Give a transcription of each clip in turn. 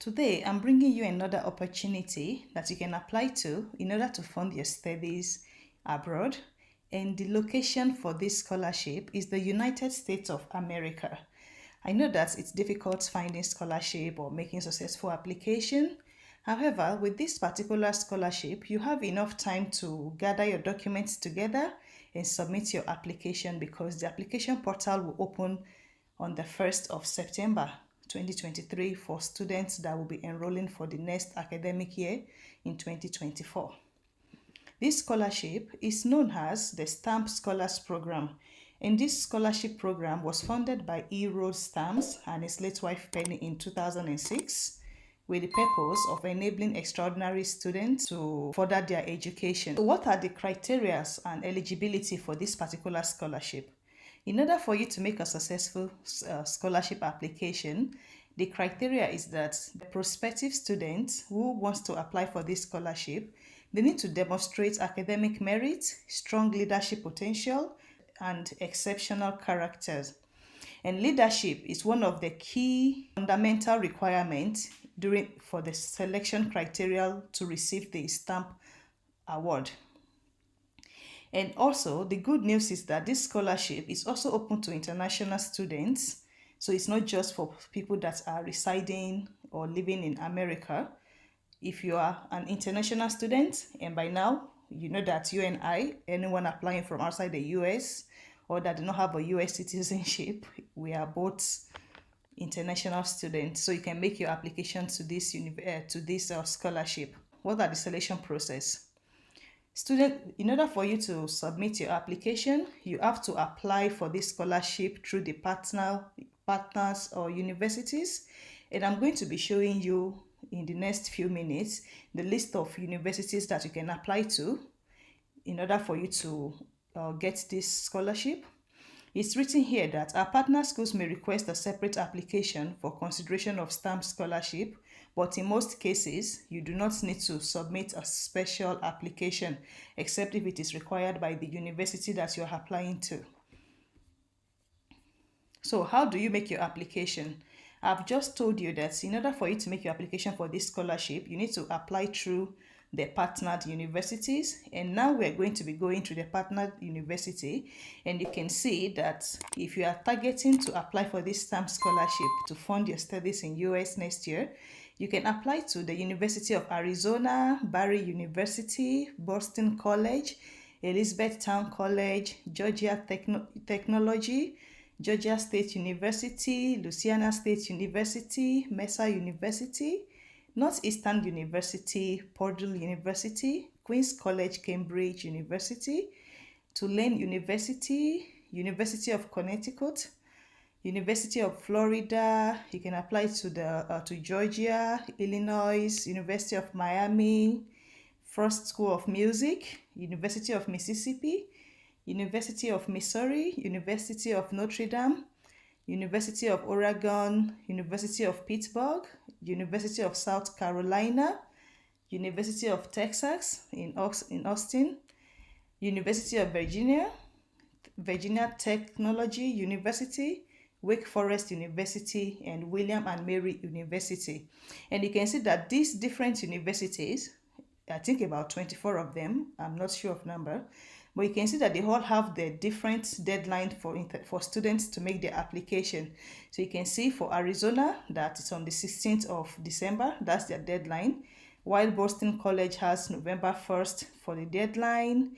Today, I'm bringing you another opportunity that you can apply to in order to fund your studies abroad. And the location for this scholarship is the United States of America. I know that it's difficult finding scholarship or making successful application. However, with this particular scholarship, you have enough time to gather your documents together and submit your application because the application portal will open on the 1st of September 2023 for students that will be enrolling for the next academic year in 2024. This scholarship is known as the Stamp Scholars Program, and this scholarship program was funded by E. Rhodes Stamps and his late wife Penny in 2006 with the purpose of enabling extraordinary students to further their education. So what are the criteria and eligibility for this particular scholarship? In order for you to make a successful scholarship application, the criteria is that the prospective student who wants to apply for this scholarship, they need to demonstrate academic merit, strong leadership potential, and exceptional characters. And leadership is one of the key fundamental requirements for the selection criteria to receive the stamp award. And also, the good news is that this scholarship is also open to international students. So it's not just for people that are residing or living in America. If you are an international student, and by now, you know that you and I, anyone applying from outside the US or that do not have a US citizenship, we are both international students. So you can make your application to this scholarship. What are the selection process? Student, in order for you to submit your application, you have to apply for this scholarship through the partners or universities. And I'm going to be showing you in the next few minutes the list of universities that you can apply to in order for you to get this scholarship. It's written here that our partner schools may request a separate application for consideration of stamp scholarship, but in most cases, you do not need to submit a special application except if it is required by the university that you're applying to. So how do you make your application? I've just told you that in order for you to make your application for this scholarship, you need to apply through the partnered universities. And now we're going to be going to the partnered university. And you can see that if you are targeting to apply for this stamp scholarship to fund your studies in US next year, you can apply to the University of Arizona, Barry University, Boston College, Elizabethtown College, Georgia Technology, Georgia State University, Louisiana State University, Mesa University, Northeastern University, Purdue University, Queen's College, Cambridge University, Tulane University, University of Connecticut, University of Florida. You can apply to Georgia, Illinois, University of Miami, Frost School of Music, University of Mississippi, University of Missouri, University of Notre Dame, University of Oregon, University of Pittsburgh, University of South Carolina, University of Texas in Austin, University of Virginia, Virginia Technology University, Wake Forest University, and William and Mary University. And you can see that these different universities, I think about 24 of them, I'm not sure of number, but you can see that they all have the different deadline for students to make their application. So you can see for Arizona that it's on the 16th of December, that's their deadline, while Boston College has November 1st for the deadline.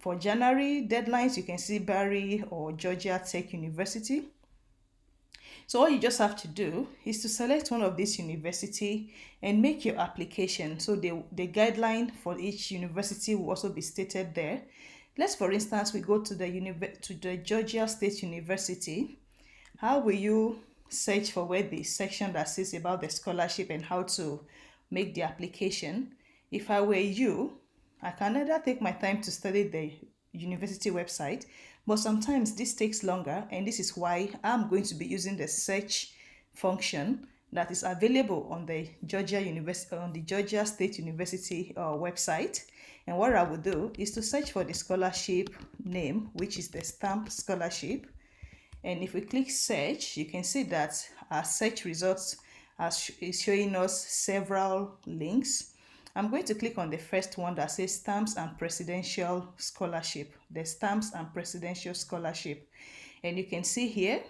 For January deadlines, you can see Barry or Georgia Tech University. So all you just have to do is to select one of these university and make your application. So the guideline for each university will also be stated there. Let's, for instance, we go to the Georgia State University. How will you search for where the section that says about the scholarship and how to make the application? If I were you, I can either take my time to study the university website, but sometimes this takes longer, and this is why I'm going to be using the search function that is available on the Georgia State University website. And what I will do is to search for the scholarship name, which is the Stamp Scholarship. And if we click search, you can see that our search results as it's showing us several links. I'm going to click on the first one that says Stamps and Presidential Scholarship, the Stamps and Presidential Scholarship. And you can see here,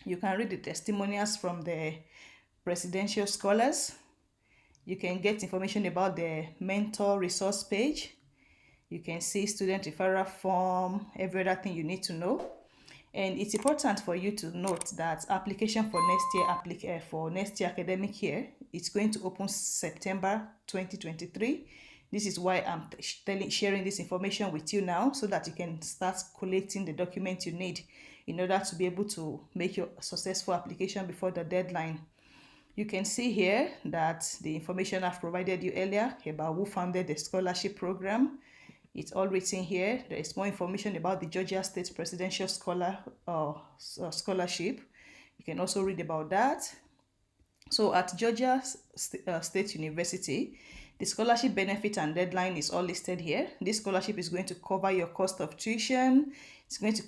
you can read the testimonials from the presidential scholars. You can get information about the mentor resource page. You can see student referral form, every other thing you need to know. And it's important for you to note that application for next year academic year, it's going to open September 2023. This is why I'm sharing this information with you now, so that you can start collating the documents you need in order to be able to make your successful application before the deadline. You can see here that the information I've provided you earlier about who founded the scholarship program, it's all written here. There is more information about the Georgia State Presidential Scholarship. You can also read about that. So at Georgia State University, the scholarship benefit and deadline is all listed here. This scholarship is going to cover your cost of tuition. It's going to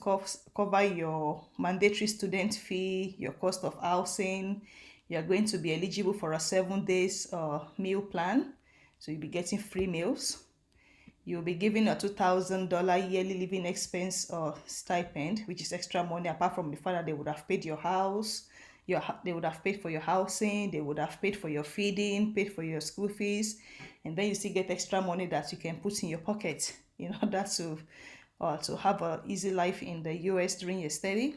cover your mandatory student fee, your cost of housing. You're going to be eligible for a 7 days meal plan. So you'll be getting free meals. You'll be given a $2,000 yearly living expense or stipend, which is extra money apart from the fact that they would have paid your house. They would have paid for your housing, they would have paid for your feeding, paid for your school fees, and then you still get extra money that you can put in your pocket in order to have an easy life in the US during your study.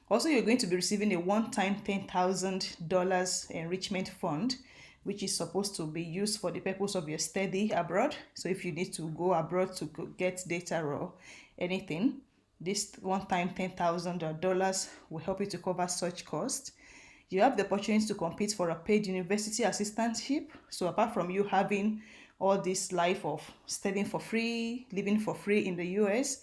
Also, you're going to be receiving a one-time $10,000 enrichment fund, which is supposed to be used for the purpose of your study abroad. So if you need to go abroad to get data or anything, this one-time $10,000 will help you to cover such costs. You have the opportunity to compete for a paid university assistantship. So apart from you having all this life of studying for free, living for free in the US,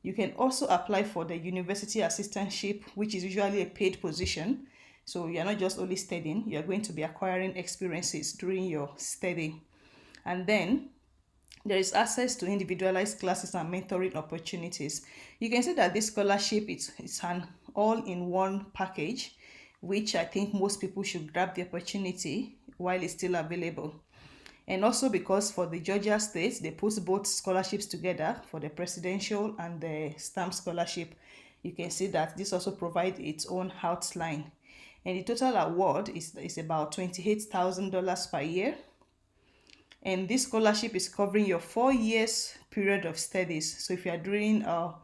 you can also apply for the university assistantship, which is usually a paid position. So you're not just only studying, you're going to be acquiring experiences during your study. And then there is access to individualized classes and mentoring opportunities. You can see that this scholarship it's an all-in-one package, which I think most people should grab the opportunity while it's still available. And also because for the Georgia State, they put both scholarships together for the presidential and the STAMP scholarship. You can see that this also provides its own outline. And the total award is about $28,000 per year. And this scholarship is covering your 4 years period of studies. So if you are doing a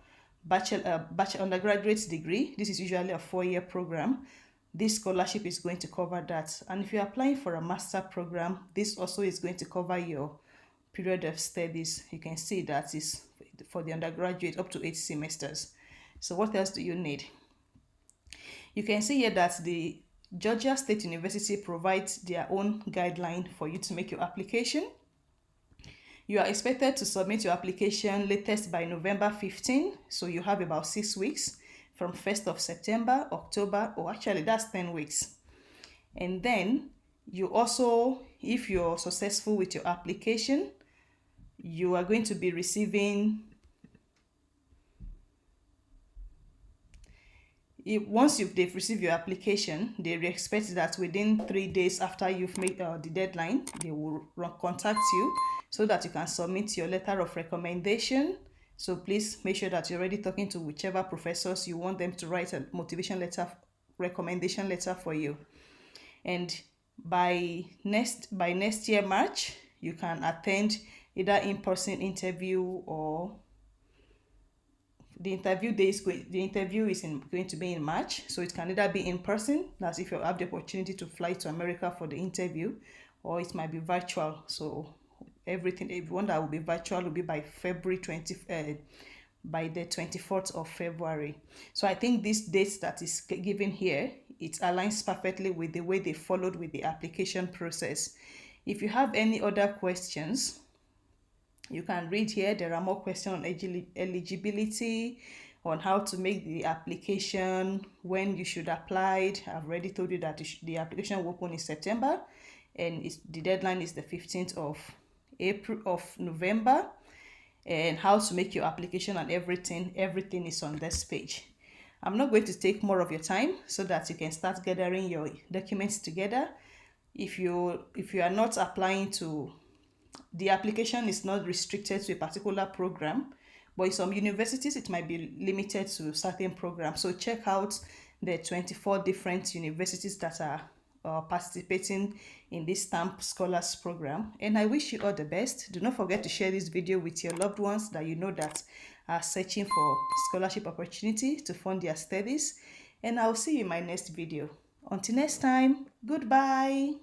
bachelor undergraduate degree, this is usually a 4-year program. This scholarship is going to cover that. And if you're applying for a master program, this also is going to cover your period of studies. You can see that is for the undergraduate up to 8 semesters. So what else do you need? You can see here that the Georgia State University provides their own guideline for you to make your application. You are expected to submit your application latest by November 15, so you have about 6 weeks from 1st of September, October, or actually that's 10 weeks. And then you also, if you're successful with your application, you are going to be receiving, once they've received your application, they expect that within 3 days after you've made the deadline, they will contact you so that you can submit your letter of recommendation. So please make sure that you're already talking to whichever professors you want them to write a motivation letter, recommendation letter for you. And by next year March, you can attend either in-person interview or the interview is going to be in March, so it can either be in person, that's if you have the opportunity to fly to America for the interview, or it might be virtual. So everyone that will be virtual will be by by the 24th of February. So I think this date that is given here, it aligns perfectly with the way they followed with the application process. If you have any other questions, you can read here. There are more questions on eligibility, on how to make the application, when you should apply. I've already told you that the application will open in September, and the deadline is the 15th of November, and how to make your application and everything is on this page. I'm not going to take more of your time so that you can start gathering your documents together. If you are not applying to, the application is not restricted to a particular program, but in some universities it might be limited to certain programs. So check out the 24 different universities that are participating in this stamp scholars program, and I wish you all the best. Do not forget to share this video with your loved ones that you know that are searching for scholarship opportunity to fund their studies, and I'll see you in my next video. Until next time, goodbye.